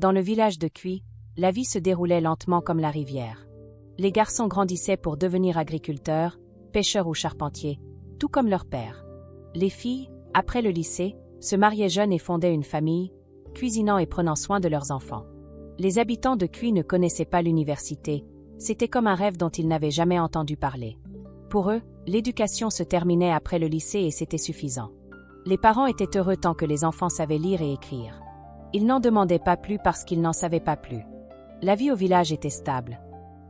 Dans le village de Cui, la vie se déroulait lentement comme la rivière. Les garçons grandissaient pour devenir agriculteurs, pêcheurs ou charpentiers, tout comme leur père. Les filles, après le lycée, se mariaient jeunes et fondaient une famille, cuisinant et prenant soin de leurs enfants. Les habitants de Cui ne connaissaient pas l'université, c'était comme un rêve dont ils n'avaient jamais entendu parler. Pour eux, l'éducation se terminait après le lycée et c'était suffisant. Les parents étaient heureux tant que les enfants savaient lire et écrire. Ils n'en demandaient pas plus parce qu'ils n'en savaient pas plus. La vie au village était stable.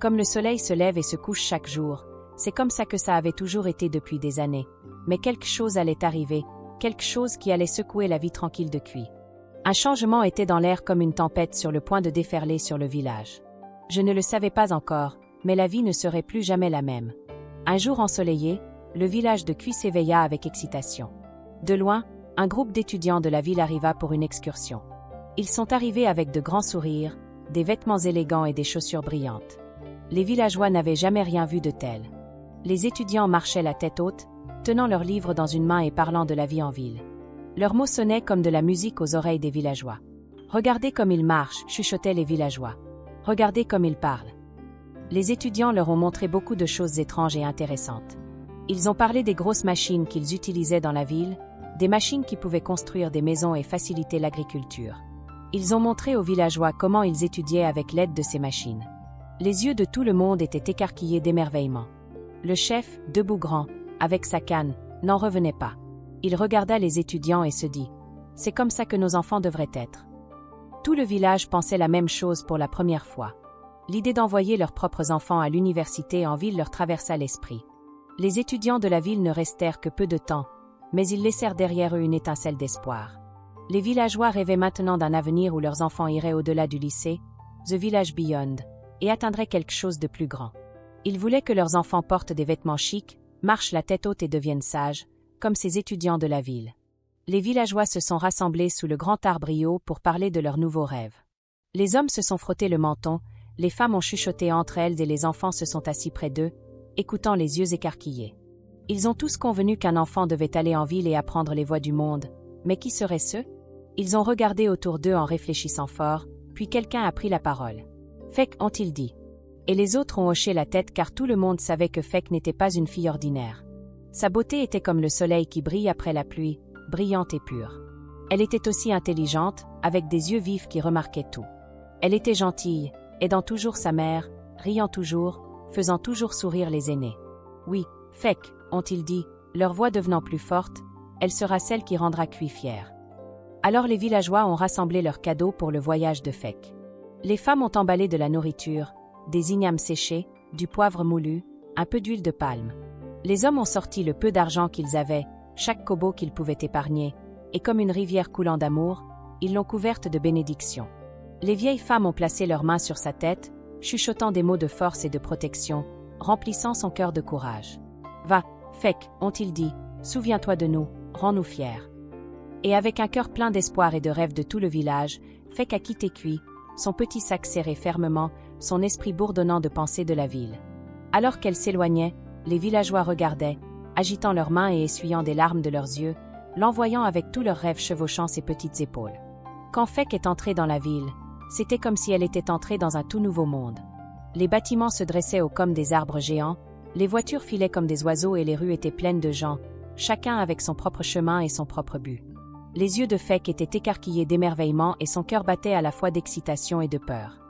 Comme le soleil se lève et se couche chaque jour, c'est comme ça que ça avait toujours été depuis des années. Mais quelque chose allait arriver, quelque chose qui allait secouer la vie tranquille de Cui. Un changement était dans l'air comme une tempête sur le point de déferler sur le village. Je ne le savais pas encore, mais la vie ne serait plus jamais la même. Un jour ensoleillé, le village de Cui s'éveilla avec excitation. De loin, un groupe d'étudiants de la ville arriva pour une excursion. Ils sont arrivés avec de grands sourires, des vêtements élégants et des chaussures brillantes. Les villageois n'avaient jamais rien vu de tel. Les étudiants marchaient la tête haute, tenant leurs livres dans une main et parlant de la vie en ville. Leurs mots sonnaient comme de la musique aux oreilles des villageois. « Regardez comme ils marchent » chuchotaient les villageois. « Regardez comme ils parlent » Les étudiants leur ont montré beaucoup de choses étranges et intéressantes. Ils ont parlé des grosses machines qu'ils utilisaient dans la ville, des machines qui pouvaient construire des maisons et faciliter l'agriculture. Ils ont montré aux villageois comment ils étudiaient avec l'aide de ces machines. Les yeux de tout le monde étaient écarquillés d'émerveillement. Le chef, debout grand, avec sa canne, n'en revenait pas. Il regarda les étudiants et se dit « C'est comme ça que nos enfants devraient être ». Tout le village pensait la même chose pour la première fois. L'idée d'envoyer leurs propres enfants à l'université en ville leur traversa l'esprit. Les étudiants de la ville ne restèrent que peu de temps, mais ils laissèrent derrière eux une étincelle d'espoir. Les villageois rêvaient maintenant d'un avenir où leurs enfants iraient au-delà du lycée, The Village Beyond, et atteindraient quelque chose de plus grand. Ils voulaient que leurs enfants portent des vêtements chics, marchent la tête haute et deviennent sages, comme ces étudiants de la ville. Les villageois se sont rassemblés sous le grand arbre Rio pour parler de leurs nouveaux rêves. Les hommes se sont frottés le menton, les femmes ont chuchoté entre elles et les enfants se sont assis près d'eux, écoutant les yeux écarquillés. Ils ont tous convenu qu'un enfant devait aller en ville et apprendre les voies du monde, mais qui seraient-ce? Ils ont regardé autour d'eux en réfléchissant fort, puis quelqu'un a pris la parole. « Fek » ont-ils dit. Et les autres ont hoché la tête car tout le monde savait que Fek n'était pas une fille ordinaire. Sa beauté était comme le soleil qui brille après la pluie, brillante et pure. Elle était aussi intelligente, avec des yeux vifs qui remarquaient tout. Elle était gentille, aidant toujours sa mère, riant toujours, faisant toujours sourire les aînés. Oui, Fek, ont-ils dit, leur voix devenant plus forte, elle sera celle qui rendra Cui fier. Alors les villageois ont rassemblé leurs cadeaux pour le voyage de Fek. Les femmes ont emballé de la nourriture, des ignames séchés, du poivre moulu, un peu d'huile de palme. Les hommes ont sorti le peu d'argent qu'ils avaient, chaque kobo qu'ils pouvaient épargner, et comme une rivière coulant d'amour, ils l'ont couverte de bénédictions. Les vieilles femmes ont placé leurs mains sur sa tête, chuchotant des mots de force et de protection, remplissant son cœur de courage. « Va, Fek, ont-ils dit, souviens-toi de nous, rends-nous fiers. » Et avec un cœur plein d'espoir et de rêve de tout le village, Fek a quitté Cui, son petit sac serré fermement, son esprit bourdonnant de pensées de la ville. Alors qu'elle s'éloignait, les villageois regardaient, agitant leurs mains et essuyant des larmes de leurs yeux, l'envoyant avec tous leurs rêves chevauchant ses petites épaules. Quand Fek est entrée dans la ville, c'était comme si elle était entrée dans un tout nouveau monde. Les bâtiments se dressaient comme des arbres géants, les voitures filaient comme des oiseaux et les rues étaient pleines de gens, chacun avec son propre chemin et son propre but. Les yeux de Fek étaient écarquillés d'émerveillement et son cœur battait à la fois d'excitation et de peur.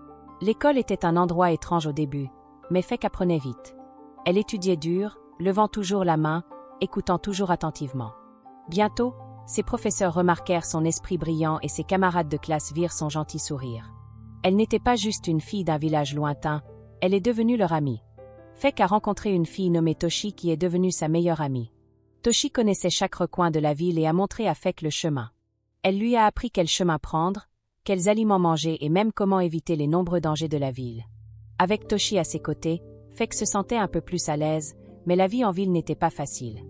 L'école était un endroit étrange au début, mais Fek apprenait vite. Elle étudiait dur, levant toujours la main, écoutant toujours attentivement. Bientôt, ses professeurs remarquèrent son esprit brillant et ses camarades de classe virent son gentil sourire. Elle n'était pas juste une fille d'un village lointain, elle est devenue leur amie. Fek a rencontré une fille nommée Toshi qui est devenue sa meilleure amie. Toshi connaissait chaque recoin de la ville et a montré à Fek le chemin. Elle lui a appris quel chemin prendre, quels aliments manger et même comment éviter les nombreux dangers de la ville. Avec Toshi à ses côtés, Fek se sentait un peu plus à l'aise, mais la vie en ville n'était pas facile.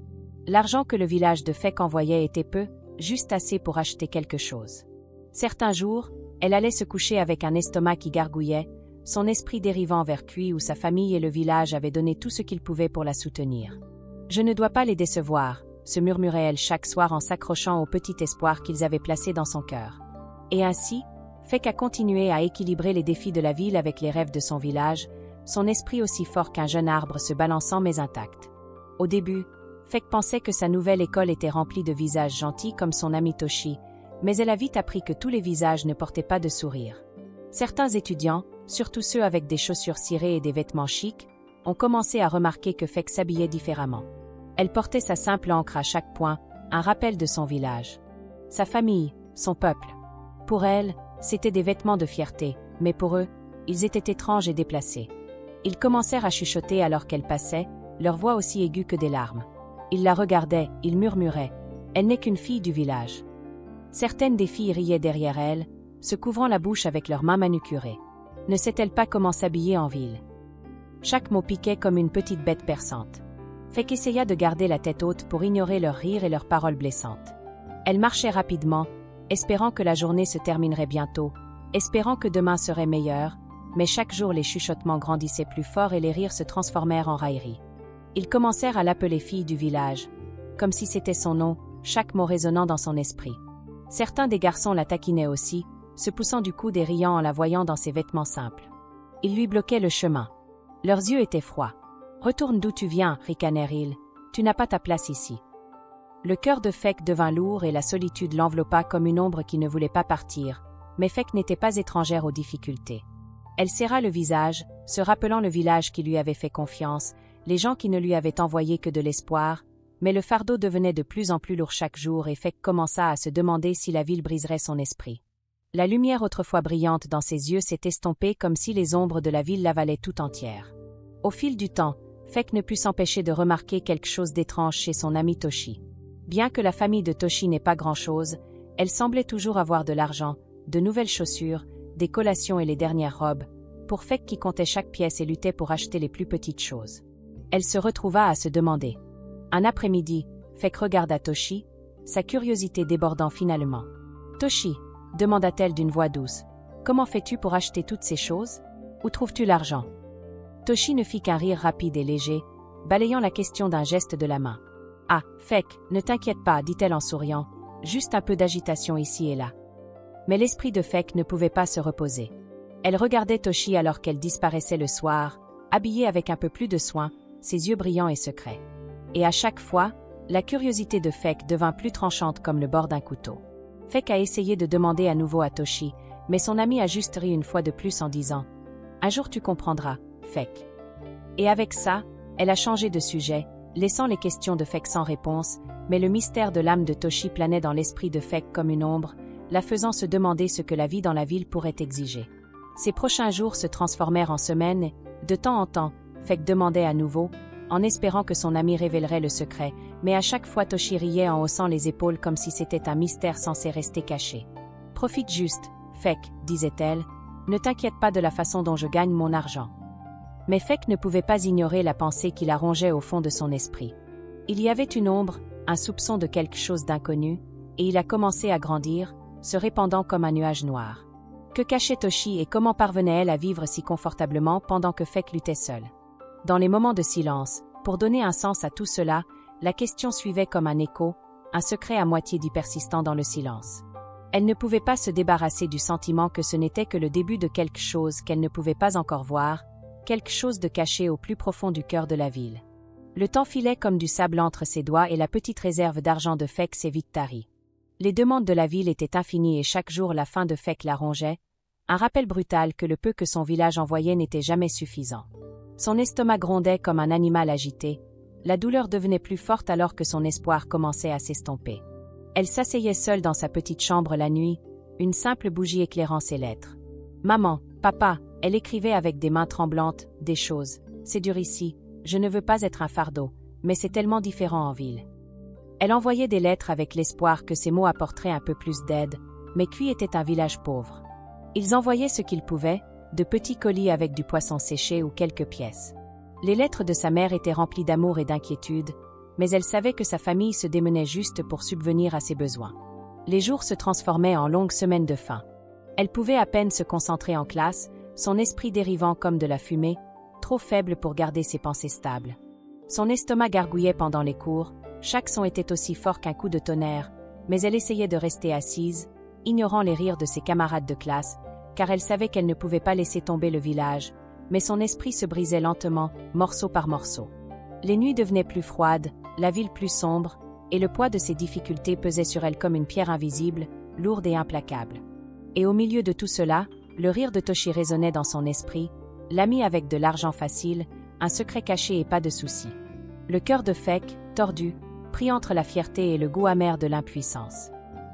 L'argent que le village de Fek envoyait était peu, juste assez pour acheter quelque chose. Certains jours, elle allait se coucher avec un estomac qui gargouillait, son esprit dérivant vers Cui où sa famille et le village avaient donné tout ce qu'ils pouvaient pour la soutenir. « Je ne dois pas les décevoir », se murmurait-elle chaque soir en s'accrochant au petit espoir qu'ils avaient placé dans son cœur. Et ainsi, Fek a continué à équilibrer les défis de la ville avec les rêves de son village, son esprit aussi fort qu'un jeune arbre se balançant mais intact. Au début, Fek pensait que sa nouvelle école était remplie de visages gentils comme son ami Toshi, mais elle a vite appris que tous les visages ne portaient pas de sourire. Certains étudiants, surtout ceux avec des chaussures cirées et des vêtements chics, ont commencé à remarquer que Fek s'habillait différemment. Elle portait sa simple ancre à chaque point, un rappel de son village. Sa famille, son peuple. Pour elle, c'étaient des vêtements de fierté, mais pour eux, ils étaient étranges et déplacés. Ils commencèrent à chuchoter alors qu'elle passait, leur voix aussi aiguë que des larmes. Ils la regardaient, ils murmuraient. Elle n'est qu'une fille du village. Certaines des filles riaient derrière elle, se couvrant la bouche avec leurs mains manucurées. Ne sait-elle pas comment s'habiller en ville? Chaque mot piquait comme une petite bête perçante. Fek essaya de garder la tête haute pour ignorer leurs rires et leurs paroles blessantes. Elle marchait rapidement, espérant que la journée se terminerait bientôt, espérant que demain serait meilleur, mais chaque jour les chuchotements grandissaient plus fort et les rires se transformèrent en railleries. Ils commencèrent à l'appeler fille du village, comme si c'était son nom, chaque mot résonnant dans son esprit. Certains des garçons la taquinaient aussi, se poussant du coude et riant en la voyant dans ses vêtements simples. Ils lui bloquaient le chemin. Leurs yeux étaient froids. « Retourne d'où tu viens, ricanèrent-ils. Tu n'as pas ta place ici. » Le cœur de Fek devint lourd et la solitude l'enveloppa comme une ombre qui ne voulait pas partir, mais Fek n'était pas étrangère aux difficultés. Elle serra le visage, se rappelant le village qui lui avait fait confiance, les gens qui ne lui avaient envoyé que de l'espoir, mais le fardeau devenait de plus en plus lourd chaque jour et Fek commença à se demander si la ville briserait son esprit. La lumière autrefois brillante dans ses yeux s'est estompée comme si les ombres de la ville l'avalaient tout entière. Au fil du temps, Fek ne put s'empêcher de remarquer quelque chose d'étrange chez son ami Toshi. Bien que la famille de Toshi n'ait pas grand-chose, elle semblait toujours avoir de l'argent, de nouvelles chaussures, des collations et les dernières robes, pour Fek qui comptait chaque pièce et luttait pour acheter les plus petites choses. Elle se retrouva à se demander. Un après-midi, Fek regarda Toshi, sa curiosité débordant finalement. « Toshi » demanda-t-elle d'une voix douce. « Comment fais-tu pour acheter toutes ces choses? Où trouves-tu l'argent » Toshi ne fit qu'un rire rapide et léger, balayant la question d'un geste de la main. « Ah, Fek, ne t'inquiète pas, dit-elle en souriant, juste un peu d'agitation ici et là. » Mais l'esprit de Fek ne pouvait pas se reposer. Elle regardait Toshi alors qu'elle disparaissait le soir, habillée avec un peu plus de soin, ses yeux brillants et secrets. Et à chaque fois, la curiosité de Fek devint plus tranchante comme le bord d'un couteau. Fek a essayé de demander à nouveau à Toshi, mais son ami a juste ri une fois de plus en disant « Un jour tu comprendras, Fek. » Et avec ça, elle a changé de sujet, laissant les questions de Fek sans réponse, mais le mystère de l'âme de Toshi planait dans l'esprit de Fek comme une ombre, la faisant se demander ce que la vie dans la ville pourrait exiger. Ces prochains jours se transformèrent en semaines et, de temps en temps, Fek demandait à nouveau, en espérant que son ami révélerait le secret, mais à chaque fois Toshi riait en haussant les épaules comme si c'était un mystère censé rester caché. « Profite juste, Fek, disait-elle, ne t'inquiète pas de la façon dont je gagne mon argent. » Mais Fek ne pouvait pas ignorer la pensée qui la rongeait au fond de son esprit. Il y avait une ombre, un soupçon de quelque chose d'inconnu, et il a commencé à grandir, se répandant comme un nuage noir. Que cachait Toshi et comment parvenait-elle à vivre si confortablement pendant que Fek luttait seule? Dans les moments de silence, pour donner un sens à tout cela, la question suivait comme un écho, un secret à moitié dit persistant dans le silence. Elle ne pouvait pas se débarrasser du sentiment que ce n'était que le début de quelque chose qu'elle ne pouvait pas encore voir, quelque chose de caché au plus profond du cœur de la ville. Le temps filait comme du sable entre ses doigts et la petite réserve d'argent de Fek s'est vite tarie. Les demandes de la ville étaient infinies et chaque jour la faim de Fek la rongeait, un rappel brutal que le peu que son village envoyait n'était jamais suffisant. Son estomac grondait comme un animal agité, la douleur devenait plus forte alors que son espoir commençait à s'estomper. Elle s'asseyait seule dans sa petite chambre la nuit, une simple bougie éclairant ses lettres. « Maman, papa », elle écrivait avec des mains tremblantes, des choses. « C'est dur ici, je ne veux pas être un fardeau, mais c'est tellement différent en ville. » Elle envoyait des lettres avec l'espoir que ces mots apporteraient un peu plus d'aide, mais Kui était un village pauvre. Ils envoyaient ce qu'ils pouvaient, de petits colis avec du poisson séché ou quelques pièces. Les lettres de sa mère étaient remplies d'amour et d'inquiétude, mais elle savait que sa famille se démenait juste pour subvenir à ses besoins. Les jours se transformaient en longues semaines de faim. Elle pouvait à peine se concentrer en classe, son esprit dérivant comme de la fumée, trop faible pour garder ses pensées stables. Son estomac gargouillait pendant les cours, chaque son était aussi fort qu'un coup de tonnerre, mais elle essayait de rester assise, ignorant les rires de ses camarades de classe, car elle savait qu'elle ne pouvait pas laisser tomber le village, mais son esprit se brisait lentement, morceau par morceau. Les nuits devenaient plus froides, la ville plus sombre, et le poids de ses difficultés pesait sur elle comme une pierre invisible, lourde et implacable. Et au milieu de tout cela, le rire de Toshi résonnait dans son esprit, l'ami avec de l'argent facile, un secret caché et pas de soucis. Le cœur de Fek, tordu, pris entre la fierté et le goût amer de l'impuissance.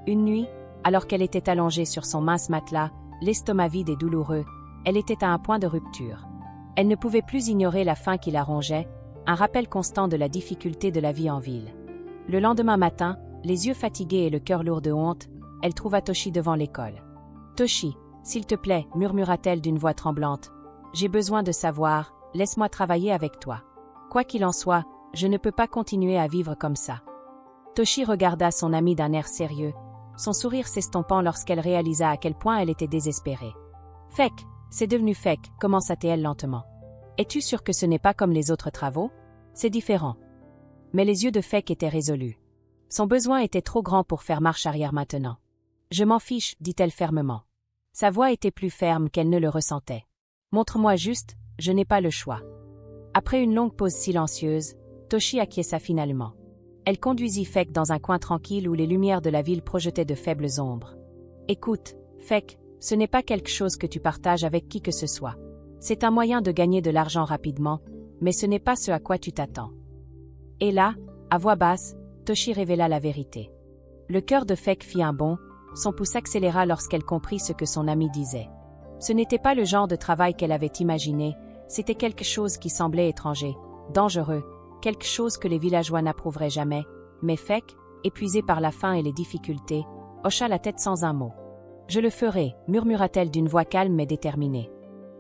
Une nuit, alors qu'elle était allongée sur son mince matelas, l'estomac vide et douloureux, elle était à un point de rupture. Elle ne pouvait plus ignorer la faim qui la rongeait, un rappel constant de la difficulté de la vie en ville. Le lendemain matin, les yeux fatigués et le cœur lourd de honte, elle trouva Toshi devant l'école. « Toshi, s'il te plaît, murmura-t-elle d'une voix tremblante. J'ai besoin de savoir, laisse-moi travailler avec toi. Quoi qu'il en soit, je ne peux pas continuer à vivre comme ça. » Toshi regarda son amie d'un air sérieux, son sourire s'estompant lorsqu'elle réalisa à quel point elle était désespérée. « Fek, c'est devenu Fek, commença-t-elle lentement. Es-tu sûr que ce n'est pas comme les autres travaux? C'est différent. » Mais les yeux de Fek étaient résolus. Son besoin était trop grand pour faire marche arrière maintenant. « Je m'en fiche, dit-elle fermement. Sa voix était plus ferme qu'elle ne le ressentait. « Montre-moi juste, je n'ai pas le choix. » Après une longue pause silencieuse, Toshi acquiesça finalement. Elle conduisit Fek dans un coin tranquille où les lumières de la ville projetaient de faibles ombres. « Écoute, Fek, ce n'est pas quelque chose que tu partages avec qui que ce soit. C'est un moyen de gagner de l'argent rapidement, mais ce n'est pas ce à quoi tu t'attends. » Et là, à voix basse, Toshi révéla la vérité. Le cœur de Fek fit un bond, son pouls s'accéléra lorsqu'elle comprit ce que son ami disait. Ce n'était pas le genre de travail qu'elle avait imaginé, c'était quelque chose qui semblait étranger, dangereux, quelque chose que les villageois n'approuveraient jamais, mais Fek, épuisée par la faim et les difficultés, hocha la tête sans un mot. « Je le ferai, murmura-t-elle d'une voix calme mais déterminée.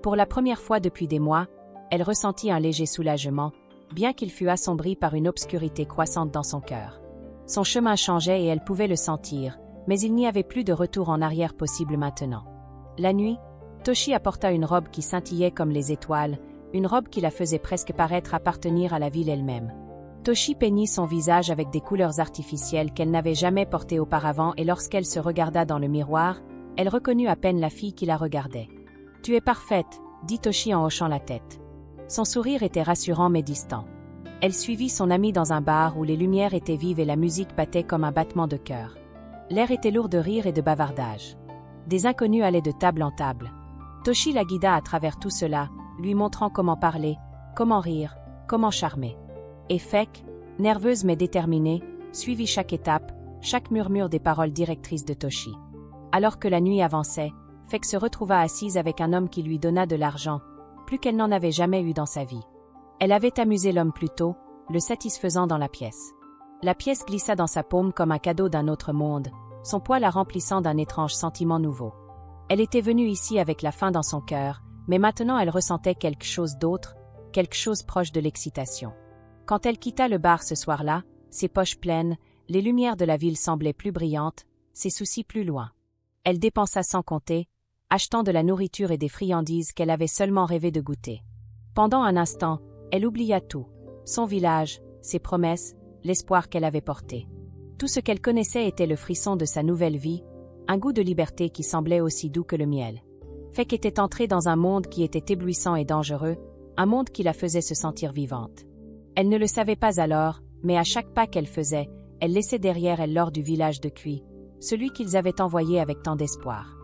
Pour la première fois depuis des mois, elle ressentit un léger soulagement, bien qu'il fût assombri par une obscurité croissante dans son cœur. Son chemin changeait et elle pouvait le sentir, mais il n'y avait plus de retour en arrière possible maintenant. La nuit, Toshi apporta une robe qui scintillait comme les étoiles, une robe qui la faisait presque paraître appartenir à la ville elle-même. Toshi peignit son visage avec des couleurs artificielles qu'elle n'avait jamais portées auparavant et lorsqu'elle se regarda dans le miroir, elle reconnut à peine la fille qui la regardait. « Tu es parfaite, » dit Toshi en hochant la tête. Son sourire était rassurant mais distant. Elle suivit son amie dans un bar où les lumières étaient vives et la musique battait comme un battement de cœur. L'air était lourd de rire et de bavardage. Des inconnus allaient de table en table. Toshi la guida à travers tout cela, lui montrant comment parler, comment rire, comment charmer. Et Fek, nerveuse mais déterminée, suivit chaque étape, chaque murmure des paroles directrices de Toshi. Alors que la nuit avançait, Fek se retrouva assise avec un homme qui lui donna de l'argent, plus qu'elle n'en avait jamais eu dans sa vie. Elle avait amusé l'homme plus tôt, le satisfaisant dans la pièce. La pièce glissa dans sa paume comme un cadeau d'un autre monde, son poids la remplissant d'un étrange sentiment nouveau. Elle était venue ici avec la faim dans son cœur, mais maintenant elle ressentait quelque chose d'autre, quelque chose proche de l'excitation. Quand elle quitta le bar ce soir-là, ses poches pleines, les lumières de la ville semblaient plus brillantes, ses soucis plus loin. Elle dépensa sans compter, achetant de la nourriture et des friandises qu'elle avait seulement rêvé de goûter. Pendant un instant, elle oublia tout, son village, ses promesses, l'espoir qu'elle avait porté. Tout ce qu'elle connaissait était le frisson de sa nouvelle vie, un goût de liberté qui semblait aussi doux que le miel. Fek était entrée dans un monde qui était éblouissant et dangereux, un monde qui la faisait se sentir vivante. Elle ne le savait pas alors, mais à chaque pas qu'elle faisait, elle laissait derrière elle l'or du village de Kui, celui qu'ils avaient envoyé avec tant d'espoir.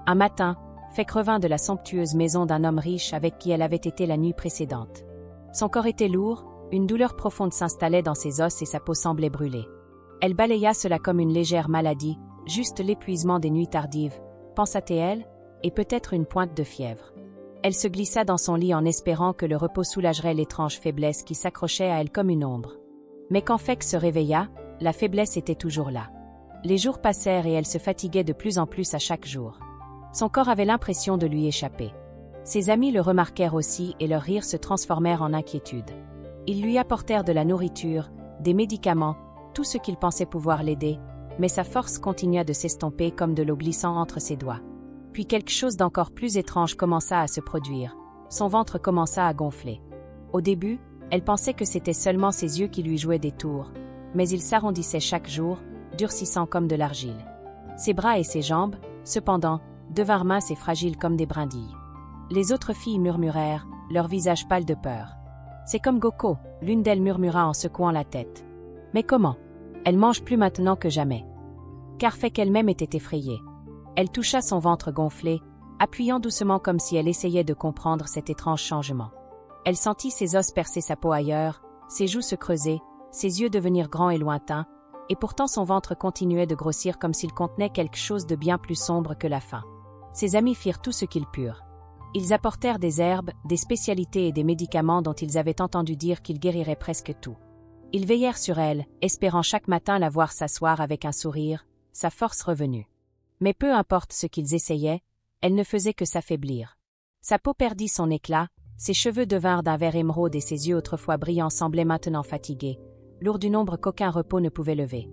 Un matin, Fek revint de la somptueuse maison d'un homme riche avec qui elle avait été la nuit précédente. Son corps était lourd, une douleur profonde s'installait dans ses os et sa peau semblait brûler. Elle balaya cela comme une légère maladie, juste l'épuisement des nuits tardives, pensa-t-elle, et peut-être une pointe de fièvre. Elle se glissa dans son lit en espérant que le repos soulagerait l'étrange faiblesse qui s'accrochait à elle comme une ombre. Mais quand Fek se réveilla, la faiblesse était toujours là. Les jours passèrent et elle se fatiguait de plus en plus à chaque jour. Son corps avait l'impression de lui échapper. Ses amis le remarquèrent aussi et leurs rires se transformèrent en inquiétude. Ils lui apportèrent de la nourriture, des médicaments, tout ce qu'ils pensaient pouvoir l'aider, mais sa force continua de s'estomper comme de l'eau glissant entre ses doigts. Puis quelque chose d'encore plus étrange commença à se produire. Son ventre commença à gonfler. Au début, elle pensait que c'était seulement ses yeux qui lui jouaient des tours, mais ils s'arrondissaient chaque jour, durcissant comme de l'argile. Ses bras et ses jambes, cependant, devinrent minces et fragiles comme des brindilles. Les autres filles murmurèrent, leur visage pâle de peur. « C'est comme Goko », l'une d'elles murmura en secouant la tête. « Mais comment ? Elle mange plus maintenant que jamais. » Car Fek elle-même était effrayée. Elle toucha son ventre gonflé, appuyant doucement comme si elle essayait de comprendre cet étrange changement. Elle sentit ses os percer sa peau ailleurs, ses joues se creuser, ses yeux devenir grands et lointains, et pourtant son ventre continuait de grossir comme s'il contenait quelque chose de bien plus sombre que la faim. Ses amis firent tout ce qu'ils purent. Ils apportèrent des herbes, des spécialités et des médicaments dont ils avaient entendu dire qu'ils guériraient presque tout. Ils veillèrent sur elle, espérant chaque matin la voir s'asseoir avec un sourire, sa force revenue. Mais peu importe ce qu'ils essayaient, elle ne faisait que s'affaiblir. Sa peau perdit son éclat, ses cheveux devinrent d'un vert émeraude et ses yeux autrefois brillants semblaient maintenant fatigués, lourds d'une ombre qu'aucun repos ne pouvait lever.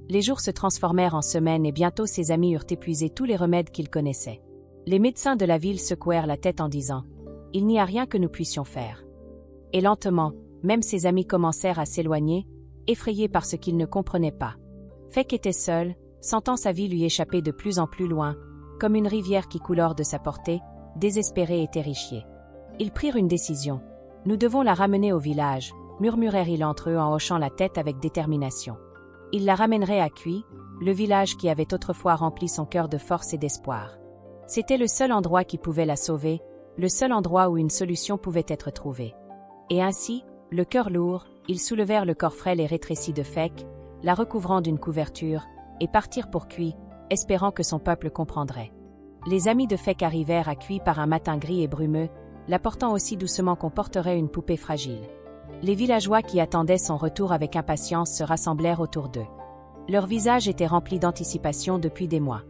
Les jours se transformèrent en semaines et bientôt ses amis eurent épuisé tous les remèdes qu'ils connaissaient. Les médecins de la ville secouèrent la tête en disant « Il n'y a rien que nous puissions faire ». Et lentement, même ses amis commencèrent à s'éloigner, effrayés par ce qu'ils ne comprenaient pas. Fek était seul, sentant sa vie lui échapper de plus en plus loin, comme une rivière qui coule hors de sa portée, désespéré et terrifié. Ils prirent une décision. « Nous devons la ramener au village », murmurèrent-ils entre eux en hochant la tête avec détermination. Ils la ramèneraient à Kui, le village qui avait autrefois rempli son cœur de force et d'espoir. C'était le seul endroit qui pouvait la sauver, le seul endroit où une solution pouvait être trouvée. Et ainsi, le cœur lourd, ils soulevèrent le corps frêle et rétréci de Fek, la recouvrant d'une couverture, et partirent pour Kui, espérant que son peuple comprendrait. Les amis de Fek arrivèrent à Kui par un matin gris et brumeux, la portant aussi doucement qu'on porterait une poupée fragile. Les villageois qui attendaient son retour avec impatience se rassemblèrent autour d'eux. Leurs visages étaient remplis d'anticipation depuis des mois.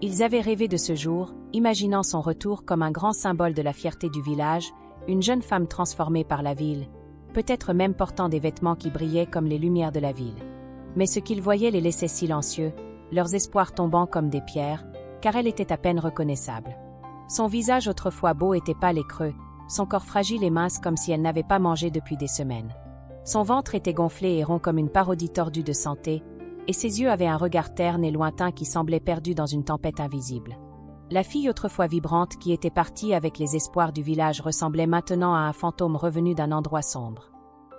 Ils avaient rêvé de ce jour, imaginant son retour comme un grand symbole de la fierté du village, une jeune femme transformée par la ville, peut-être même portant des vêtements qui brillaient comme les lumières de la ville. Mais ce qu'ils voyaient les laissait silencieux, leurs espoirs tombant comme des pierres, car elle était à peine reconnaissable. Son visage autrefois beau était pâle et creux, son corps fragile et mince comme si elle n'avait pas mangé depuis des semaines. Son ventre était gonflé et rond comme une parodie tordue de santé, et ses yeux avaient un regard terne et lointain qui semblait perdu dans une tempête invisible. La fille autrefois vibrante qui était partie avec les espoirs du village ressemblait maintenant à un fantôme revenu d'un endroit sombre.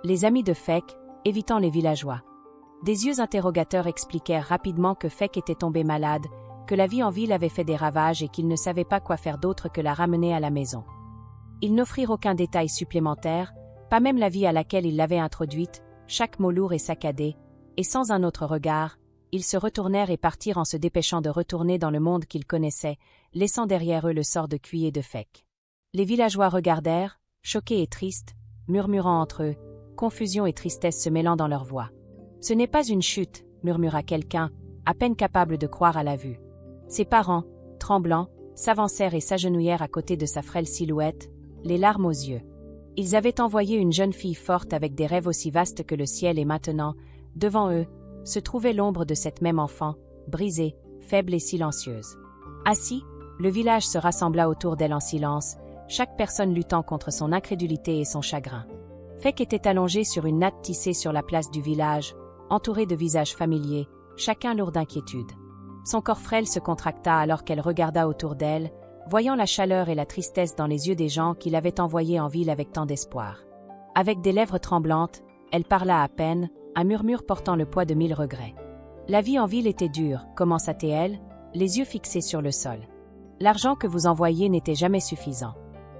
Les amis de Fek, évitant les villageois. Des yeux interrogateurs expliquèrent rapidement que Fek était tombée malade, que la vie en ville avait fait des ravages et qu'ils ne savaient pas quoi faire d'autre que la ramener à la maison. Ils n'offrirent aucun détail supplémentaire, pas même la vie à laquelle ils l'avaient introduite, chaque mot lourd et saccadé, et sans un autre regard, ils se retournèrent et partirent en se dépêchant de retourner dans le monde qu'ils connaissaient, laissant derrière eux le sort de Kui et de Fek. Les villageois regardèrent, choqués et tristes, murmurant entre eux, confusion et tristesse se mêlant dans leur voix. « Ce n'est pas une chute », murmura quelqu'un, à peine capable de croire à la vue. Ses parents, tremblants, s'avancèrent et s'agenouillèrent à côté de sa frêle silhouette, les larmes aux yeux. Ils avaient envoyé une jeune fille forte avec des rêves aussi vastes que le ciel et maintenant, devant eux, se trouvait l'ombre de cette même enfant, brisée, faible et silencieuse. Assis, le village se rassembla autour d'elle en silence, chaque personne luttant contre son incrédulité et son chagrin. Fek était allongée sur une natte tissée sur la place du village, entourée de visages familiers, chacun lourd d'inquiétude. Son corps frêle se contracta alors qu'elle regarda autour d'elle, voyant la chaleur et la tristesse dans les yeux des gens qui l'avaient envoyée en ville avec tant d'espoir. Avec des lèvres tremblantes, elle parla à peine, un murmure portant le poids de 1000 regrets. La vie en ville était dure, commença-t-elle, les yeux fixés sur le sol. L'argent que vous envoyiez n'était jamais suffisant.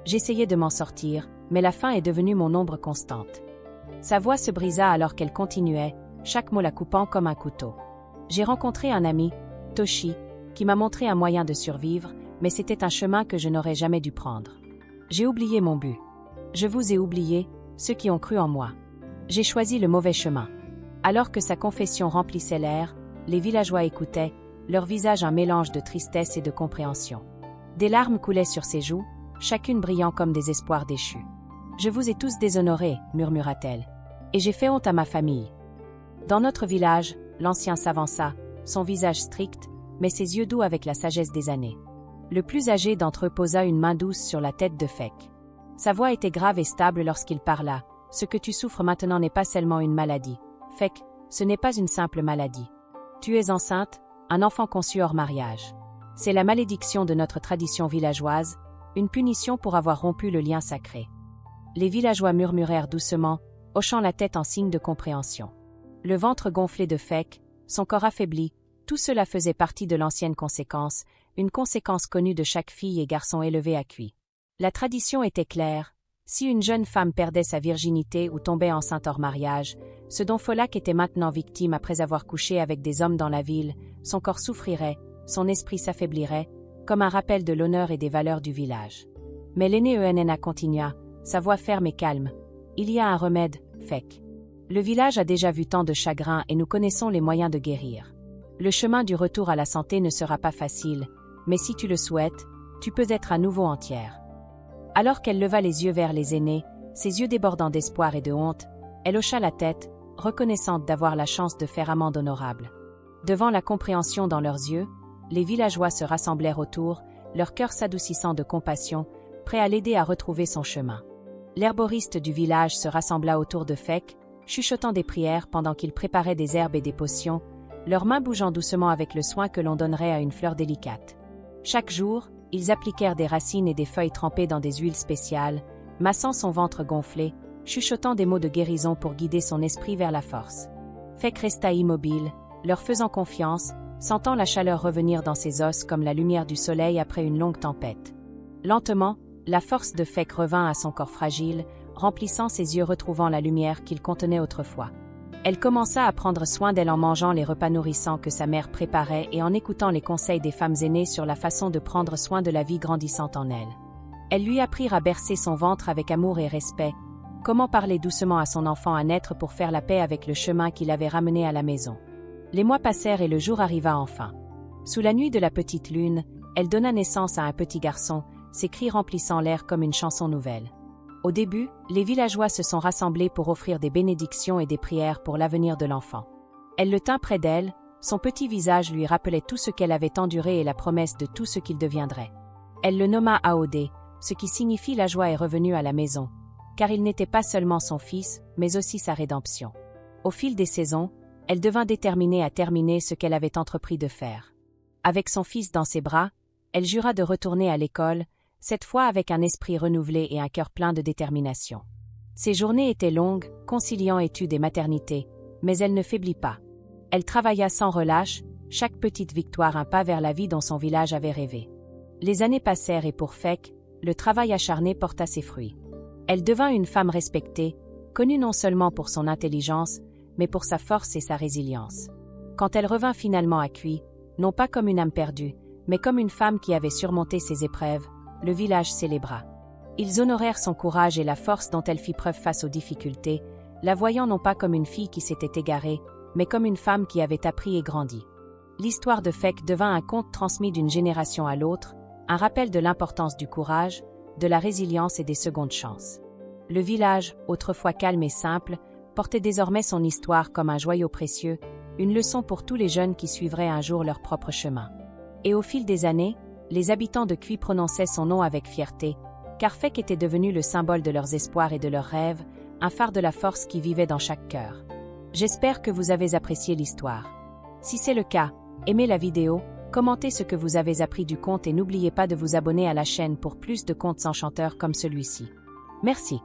J'essayais de m'en sortir, mais la faim est devenue mon ombre constante. Sa voix se brisa alors qu'elle continuait, chaque mot la coupant comme un couteau. J'ai rencontré un ami, Toshi, qui m'a montré un moyen de survivre, mais c'était un chemin que je n'aurais jamais dû prendre. J'ai oublié mon but. Je vous ai oublié, ceux qui ont cru en moi. J'ai choisi le mauvais chemin. Alors que sa confession remplissait l'air, les villageois écoutaient, leur visage un mélange de tristesse et de compréhension. Des larmes coulaient sur ses joues, chacune brillant comme des espoirs déchus. « Je vous ai tous déshonorés, murmura-t-elle. Et j'ai fait honte à ma famille. » Dans notre village, l'ancien s'avança, son visage strict, mais ses yeux doux avec la sagesse des années. Le plus âgé d'entre eux posa une main douce sur la tête de Fek. Sa voix était grave et stable lorsqu'il parla. « Ce que tu souffres maintenant n'est pas seulement une maladie. Fek, ce n'est pas une simple maladie. Tu es enceinte, un enfant conçu hors mariage. C'est la malédiction de notre tradition villageoise, une punition pour avoir rompu le lien sacré. Les villageois murmurèrent doucement, hochant la tête en signe de compréhension. Le ventre gonflé de Fek, son corps affaibli, tout cela faisait partie de l'ancienne conséquence, une conséquence connue de chaque fille et garçon élevé à Cuit. La tradition était claire. Si une jeune femme perdait sa virginité ou tombait enceinte hors mariage, ce dont Folak était maintenant victime après avoir couché avec des hommes dans la ville, son corps souffrirait, son esprit s'affaiblirait, comme un rappel de l'honneur et des valeurs du village. Mais l'aîné Enena continua, sa voix ferme et calme. Il y a un remède, Fek. Le village a déjà vu tant de chagrin et nous connaissons les moyens de guérir. Le chemin du retour à la santé ne sera pas facile, mais si tu le souhaites, tu peux être à nouveau entière. Alors qu'elle leva les yeux vers les aînés, ses yeux débordant d'espoir et de honte, elle hocha la tête, reconnaissante d'avoir la chance de faire amende honorable. Devant la compréhension dans leurs yeux, les villageois se rassemblèrent autour, leur cœur s'adoucissant de compassion, prêts à l'aider à retrouver son chemin. L'herboriste du village se rassembla autour de Fek, chuchotant des prières pendant qu'il préparait des herbes et des potions, leurs mains bougeant doucement avec le soin que l'on donnerait à une fleur délicate. Chaque jour, ils appliquèrent des racines et des feuilles trempées dans des huiles spéciales, massant son ventre gonflé, chuchotant des mots de guérison pour guider son esprit vers la force. Fek resta immobile, leur faisant confiance, sentant la chaleur revenir dans ses os comme la lumière du soleil après une longue tempête. Lentement, la force de Fek revint à son corps fragile, remplissant ses yeux retrouvant la lumière qu'ils contenaient autrefois. Elle commença à prendre soin d'elle en mangeant les repas nourrissants que sa mère préparait et en écoutant les conseils des femmes aînées sur la façon de prendre soin de la vie grandissante en elle. Elles lui apprirent à bercer son ventre avec amour et respect, comment parler doucement à son enfant à naître pour faire la paix avec le chemin qui l'avait ramené à la maison. Les mois passèrent et le jour arriva enfin. Sous la nuit de la petite lune, elle donna naissance à un petit garçon, ses cris remplissant l'air comme une chanson nouvelle. Au début, les villageois se sont rassemblés pour offrir des bénédictions et des prières pour l'avenir de l'enfant. Elle le tint près d'elle, son petit visage lui rappelait tout ce qu'elle avait enduré et la promesse de tout ce qu'il deviendrait. Elle le nomma Aodé, ce qui signifie la joie est revenue à la maison, car il n'était pas seulement son fils, mais aussi sa rédemption. Au fil des saisons, elle devint déterminée à terminer ce qu'elle avait entrepris de faire. Avec son fils dans ses bras, elle jura de retourner à l'école, cette fois avec un esprit renouvelé et un cœur plein de détermination. Ses journées étaient longues, conciliant études et maternité, mais elle ne faiblit pas. Elle travailla sans relâche, chaque petite victoire un pas vers la vie dont son village avait rêvé. Les années passèrent et pour Fek, le travail acharné porta ses fruits. Elle devint une femme respectée, connue non seulement pour son intelligence, mais pour sa force et sa résilience. Quand elle revint finalement à Cuit, non pas comme une âme perdue, mais comme une femme qui avait surmonté ses épreuves, le village célébra. Ils honorèrent son courage et la force dont elle fit preuve face aux difficultés, la voyant non pas comme une fille qui s'était égarée, mais comme une femme qui avait appris et grandi. L'histoire de Fek devint un conte transmis d'une génération à l'autre, un rappel de l'importance du courage, de la résilience et des secondes chances. Le village, autrefois calme et simple, portait désormais son histoire comme un joyau précieux, une leçon pour tous les jeunes qui suivraient un jour leur propre chemin. Et au fil des années, les habitants de Cuit prononçaient son nom avec fierté, car Fek était devenu le symbole de leurs espoirs et de leurs rêves, un phare de la force qui vivait dans chaque cœur. J'espère que vous avez apprécié l'histoire. Si c'est le cas, aimez la vidéo, commentez ce que vous avez appris du conte et n'oubliez pas de vous abonner à la chaîne pour plus de contes enchanteurs comme celui-ci. Merci.